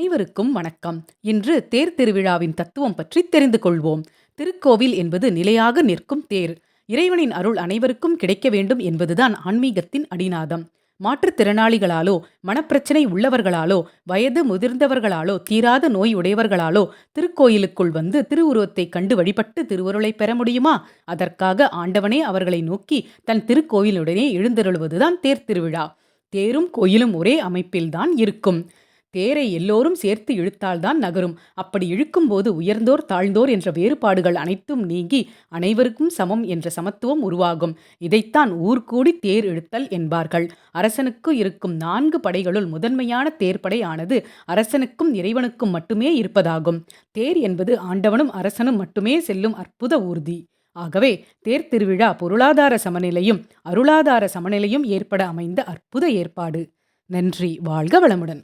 அனைவருக்கும் வணக்கம். இன்று தேர் திருவிழாவின் தத்துவம் பற்றி தெரிந்து கொள்வோம். திருக்கோவில் என்பது நிலையாக நிற்கும் தேர். இறைவனின் அருள் அனைவருக்கும் கிடைக்க வேண்டும் என்பதுதான் ஆன்மீகத்தின் அடிநாதம். மாற்றுத்திறனாளிகளாலோ, மனப்பிரச்சனை உள்ளவர்களாலோ, வயது முதிர்ந்தவர்களாலோ, தீராத நோய் உடையவர்களாலோ திருக்கோயிலுக்குள் வந்து திருவுருவத்தை கண்டு வழிபட்டு திருவருளை பெற முடியுமா? அதற்காக ஆண்டவனே அவர்களை நோக்கி தன் திருக்கோயிலுடனே எழுந்தருளுவதுதான் தேர் திருவிழா. தேரும் கோயிலும் ஒரே அமைப்பில்தான் இருக்கும். தேரை எல்லோரும் சேர்த்து இழுத்தால்தான் நகரும். அப்படி இழுக்கும்போது உயர்ந்தோர் தாழ்ந்தோர் என்ற வேறுபாடுகள் அனைத்தும் நீங்கி அனைவருக்கும் சமம் என்ற சமத்துவம் உருவாகும். இதைத்தான் ஊர்கூடி தேர் இழுத்தல் என்பார்கள். அரசனுக்கு இருக்கும் 4 படைகளுள் முதன்மையான தேர்ப்படை ஆனது அரசனுக்கும் இறைவனுக்கும் மட்டுமே இருப்பதாகும். தேர் என்பது ஆண்டவனும் அரசனும் மட்டுமே செல்லும் அற்புத ஊர்தி. ஆகவே தேர் திருவிழா பொருளாதார சமநிலையும் அருளாதார சமநிலையும் ஏற்பட அமைந்த அற்புத ஏற்பாடு. நன்றி. வாழ்க வளமுடன்.